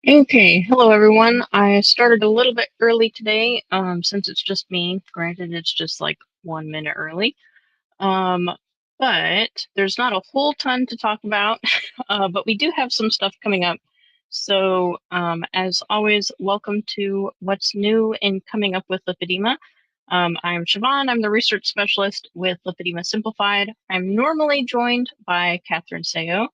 Okay, hello everyone. I started a little bit early today, since it's just me. Granted, it's just like 1 minute early. Um, but there's not a whole ton to talk about, but we do have some stuff coming up. So, as always, welcome to What's New and Coming Up with Lipedema. I'm Siobhan. I'm the research specialist with Lipedema Simplified. I'm normally joined by Catherine Sayo,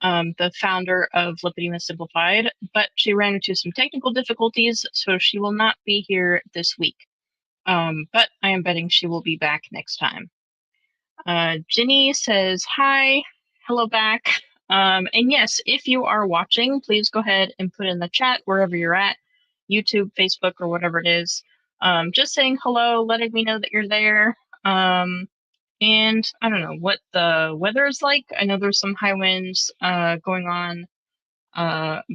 the founder of Lipedema Simplified, but she ran into some technical difficulties, so she will not be here this week. But I am betting she will be back next time. Ginny says hi, hello back. And yes, if you are watching, please go ahead and put in the chat wherever you're at, YouTube, Facebook, or whatever it is. Just saying hello, letting me know that you're there. And I don't know what the weather is like. I know there's some high winds going on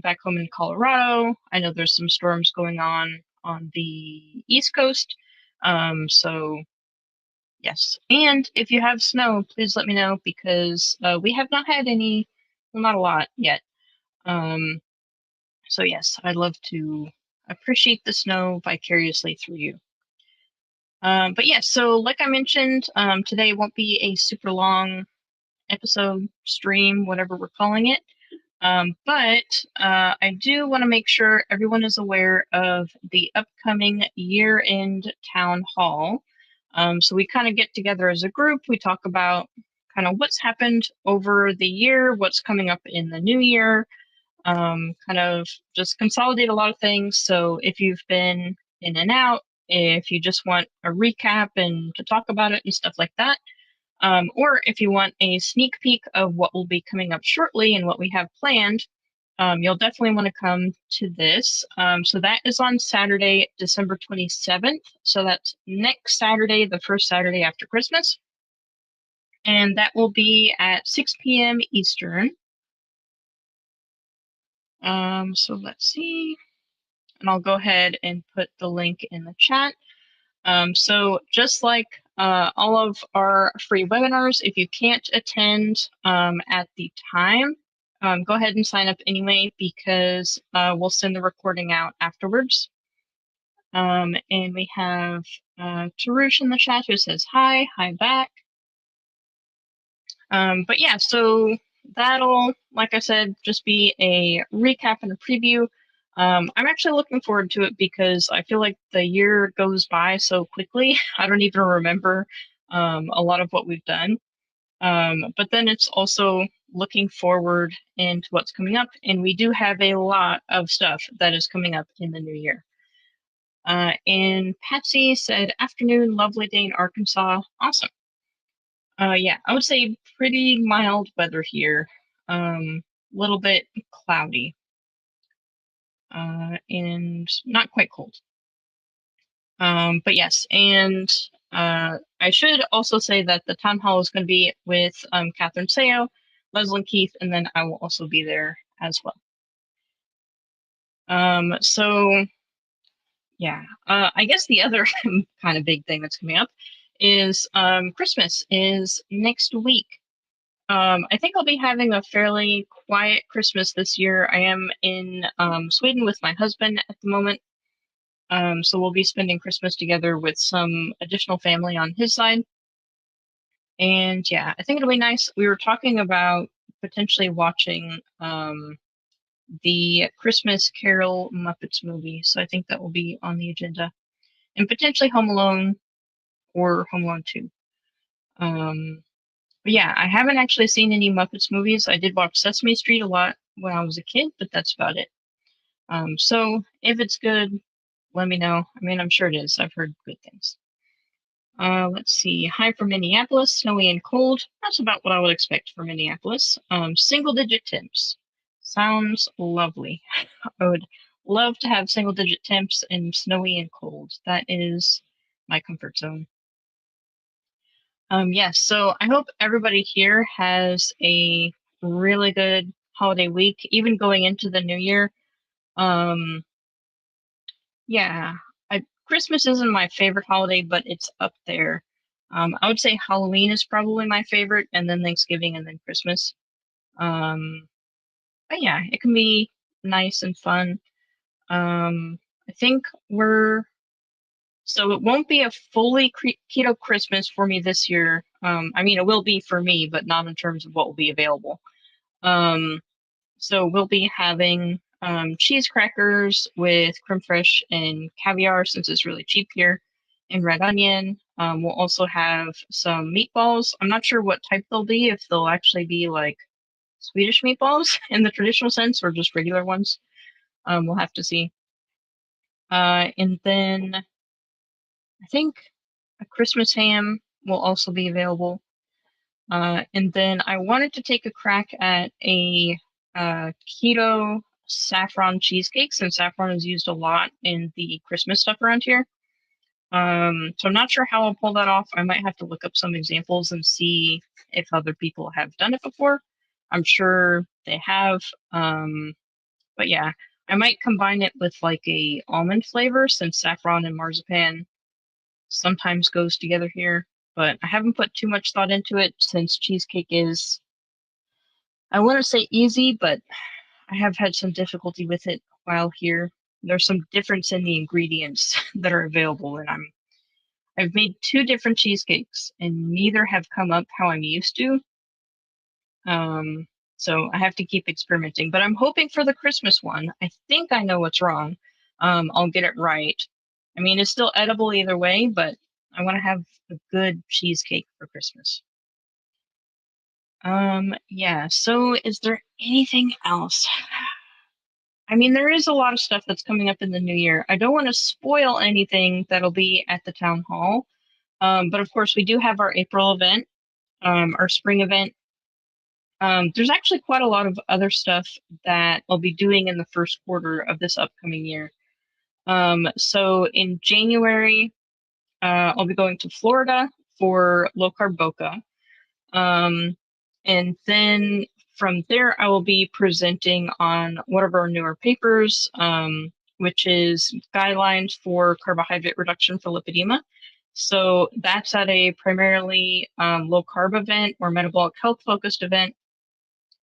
back home in Colorado. I know there's some storms going on the East Coast. So yes, and if you have snow, please let me know because we have not had any, well, not a lot yet. Um, so yes, I'd love to appreciate the snow vicariously through you. But yeah, so like I mentioned, today won't be a super long episode, stream, whatever we're calling it. But I do want to make sure everyone is aware of the upcoming year-end town hall. So we kind of get together as a group. We talk about kind of what's happened over the year, what's coming up in the new year, kind of just consolidate a lot of things. So if you've been in and out, if you just want a recap and to talk about it and stuff like that, or if you want a sneak peek of what will be coming up shortly and what we have planned, you'll definitely want to come to this. So that is on Saturday, December 27th. So that's next Saturday, the first Saturday after Christmas. And that will be at 6 p.m. Eastern. So let's see. And I'll go ahead and put the link in the chat. So just like all of our free webinars, if you can't attend at the time, go ahead and sign up anyway because we'll send the recording out afterwards. And we have Tarush in the chat who says hi back. But yeah, so that'll, like I said, just be a recap and a preview. I'm actually looking forward to it because I feel like the year goes by so quickly. I don't even remember a lot of what we've done. But then it's also looking forward into what's coming up, and we do have a lot of stuff that is coming up in the new year. And Patsy said, afternoon, lovely day in Arkansas. Awesome. Yeah, I would say pretty mild weather here. Little bit cloudy. And not quite cold. But yes, and I should also say that the town hall is going to be with Catherine Sayo, Leslie Keith, and then I will also be there as well. So yeah, I guess the other kind of big thing that's coming up is Christmas is next week. I think I'll be having a fairly quiet Christmas this year. I am in Sweden with my husband at the moment. So we'll be spending Christmas together with some additional family on his side. And yeah, I think it'll be nice. We were talking about potentially watching the Christmas Carol Muppets movie. So I think that will be on the agenda. And potentially Home Alone or Home Alone 2. But yeah, I haven't actually seen any Muppets movies. I did watch Sesame Street a lot when I was a kid, but that's about it. So if it's good, let me know. I mean, I'm sure it is. I've heard good things. Let's see. Hi from Minneapolis, snowy and cold. That's about what I would expect for Minneapolis. Single digit temps. Sounds lovely. I would love to have single digit temps and snowy and cold. That is my comfort zone. Yes, so I hope everybody here has a really good holiday week, even going into the new year. Yeah, Christmas isn't my favorite holiday, but it's up there. I would say Halloween is probably my favorite, and then Thanksgiving, and then Christmas. But yeah, it can be nice and fun. I think so it won't be a fully keto Christmas for me this year. I mean, it will be for me, but not in terms of what will be available. Um, so we'll be having cheese crackers with creme fraiche and caviar since it's really cheap here, and red onion. We'll also have some meatballs. I'm not sure what type they'll be, if they'll actually be like Swedish meatballs in the traditional sense or just regular ones. We'll have to see. And then I think a Christmas ham will also be available. And then I wanted to take a crack at a keto saffron cheesecake since saffron is used a lot in the Christmas stuff around here. So I'm not sure how I'll pull that off. I might have to look up some examples and see if other people have done it before. I'm sure they have. But yeah, I might combine it with like a almond flavor since saffron and marzipan sometimes goes together here. But I haven't put too much thought into it since cheesecake is, I want to say easy, but I have had some difficulty with it while here. There's some difference in the ingredients that are available, and I've made two different cheesecakes, and neither have come up how I'm used to. Um, so I have to keep experimenting, but I'm hoping for the Christmas one. I think I know what's wrong. I'll get it right. I mean, it's still edible either way, but I want to have a good cheesecake for Christmas. Yeah, so is there anything else? I mean, there is a lot of stuff that's coming up in the new year. I don't want to spoil anything that'll be at the town hall. But of course, we do have our April event, our spring event. There's actually quite a lot of other stuff that I'll be doing in the first quarter of this upcoming year. So in January, I'll be going to Florida for low carb boca. And then from there, I will be presenting on one of our newer papers, which is guidelines for carbohydrate reduction for lipedema. So that's at a primarily low carb event or metabolic health focused event.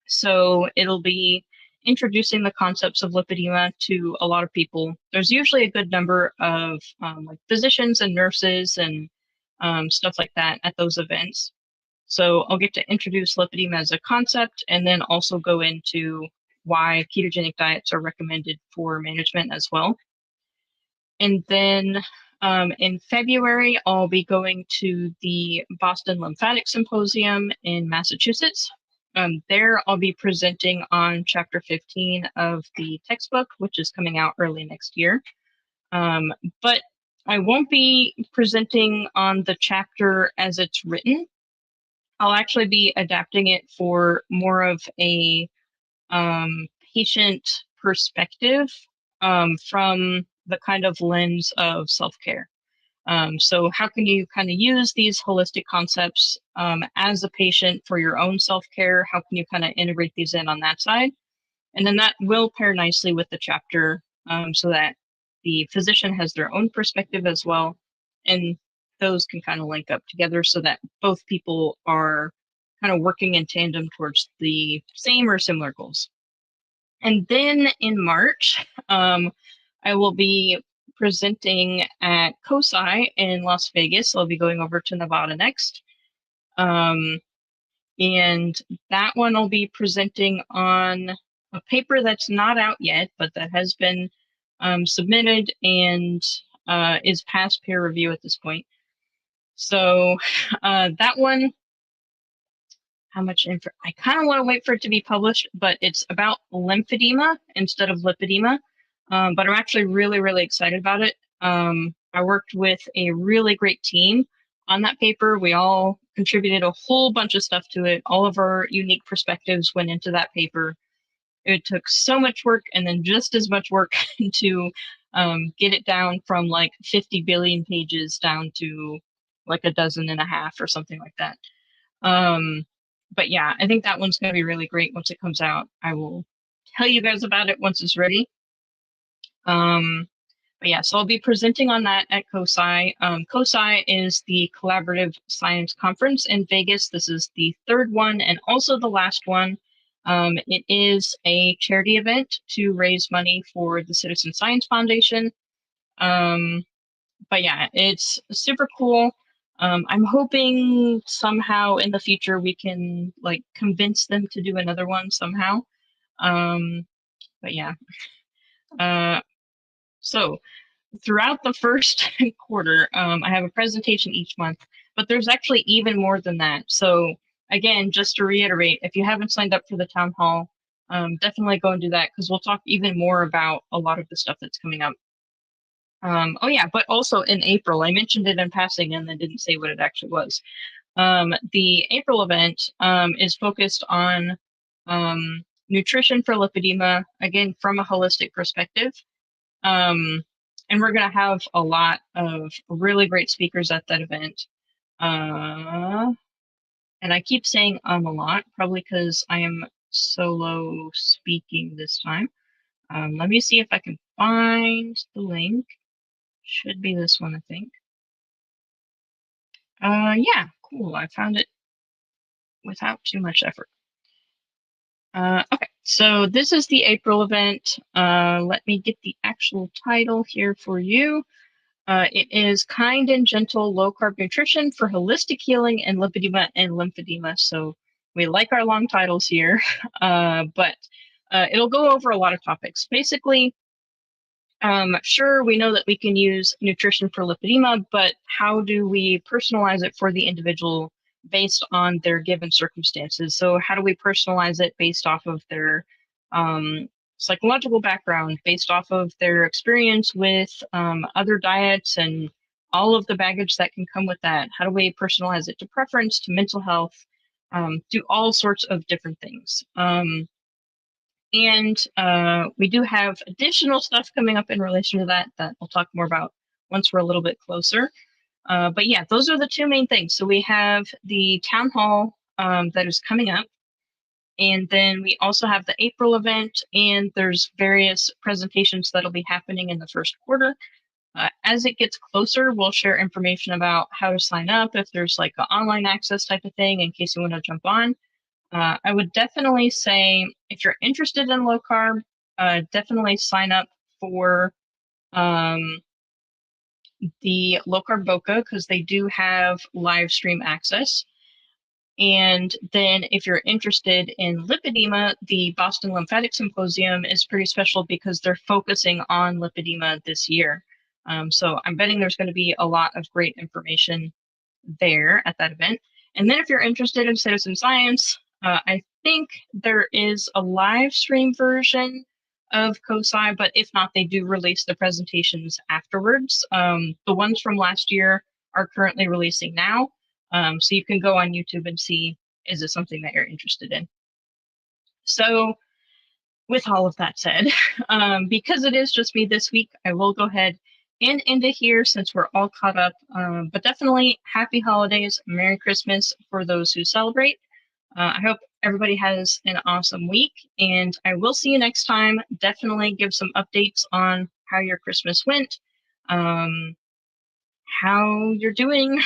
So it'll be introducing the concepts of lipedema to a lot of people. There's usually a good number of like physicians and nurses and stuff like that at those events. So I'll get to introduce lipedema as a concept and then also go into why ketogenic diets are recommended for management as well. And then in February, I'll be going to the Boston Lymphatic Symposium in Massachusetts. There, I'll be presenting on chapter 15 of the textbook, which is coming out early next year. But I won't be presenting on the chapter as it's written. I'll actually be adapting it for more of a patient perspective from the kind of lens of self-care. So how can you kind of use these holistic concepts as a patient for your own self-care? How can you kind of integrate these in on that side? And then that will pair nicely with the chapter so that the physician has their own perspective as well. And those can kind of link up together so that both people are kind of working in tandem towards the same or similar goals. And then in March, I will be presenting at COSI in Las Vegas. So I'll be going over to Nevada next. And that one I'll be presenting on a paper that's not out yet, but that has been submitted and is past peer review at this point. So that one, how much info? I kind of want to wait for it to be published, but it's about lymphedema instead of lipedema. But I'm actually really, really excited about it. I worked with a really great team on that paper. We all contributed a whole bunch of stuff to it. All of our unique perspectives went into that paper. It took so much work and then just as much work to get it down from like 50 billion pages down to like a dozen and a half or something like that. But yeah, I think that one's going to be really great once it comes out. I will tell you guys about it once it's ready. But yeah, so I'll be presenting on that at COSI. COSI is the Collaborative Science Conference in Vegas. This is the third one and also the last one. It is a charity event to raise money for the Citizen Science Foundation. But yeah, it's super cool. I'm hoping somehow in the future we can like convince them to do another one somehow. But yeah. Uh, so throughout the first quarter, I have a presentation each month, but there's actually even more than that. So again, just to reiterate, if you haven't signed up for the town hall, definitely go and do that because we'll talk even more about a lot of the stuff that's coming up. Oh yeah, but also in April, I mentioned it in passing and then didn't say what it actually was. The April event is focused on nutrition for lipedema, again, from a holistic perspective. Um, and we're going to have a lot of really great speakers at that event. And I keep saying a lot, probably because I am solo speaking this time. Let me see if I can find the link. Should be this one, I think. Yeah, cool. I found it without too much effort. Okay, so this is the April event. Let me get the actual title here for you. It is Kind and Gentle Low Carb Nutrition for Holistic Healing and Lipedema and Lymphedema. So we like our long titles here, but it'll go over a lot of topics. Basically, sure, we know that we can use nutrition for lipedema, but how do we personalize it for the individual based on their given circumstances? So how do we personalize it based off of their psychological background, based off of their experience with other diets and all of the baggage that can come with that? How do we personalize it to preference, to mental health, do all sorts of different things? And we do have additional stuff coming up in relation to that we'll talk more about once we're a little bit closer. But yeah, those are the two main things. So we have the town hall that is coming up. And then we also have the April event, and there's various presentations that'll be happening in the first quarter. As it gets closer, we'll share information about how to sign up, if there's like an online access type of thing in case you want to jump on. I would definitely say if you're interested in low carb, definitely sign up for um, the low carb Boca because they do have live stream access. And then if you're interested in lipedema, the Boston Lymphatic Symposium is pretty special because they're focusing on lipedema this year. So I'm betting there's going to be a lot of great information there at that event. And then if you're interested in citizen science, I think there is a live stream version of COSI, but if not, they do release the presentations afterwards. The ones from last year are currently releasing now. So you can go on YouTube and see, is it something that you're interested in? So with all of that said, because it is just me this week, I will go ahead and end it here since we're all caught up. But definitely happy holidays, Merry Christmas for those who celebrate. I hope everybody has an awesome week, and I will see you next time. Definitely give some updates on how your Christmas went, how you're doing,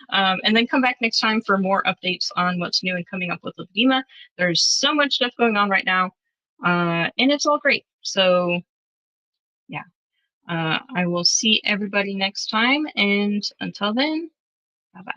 and then come back next time for more updates on what's new and coming up with lipedema. There's so much stuff going on right now, and it's all great. So yeah, I will see everybody next time, and until then, bye-bye.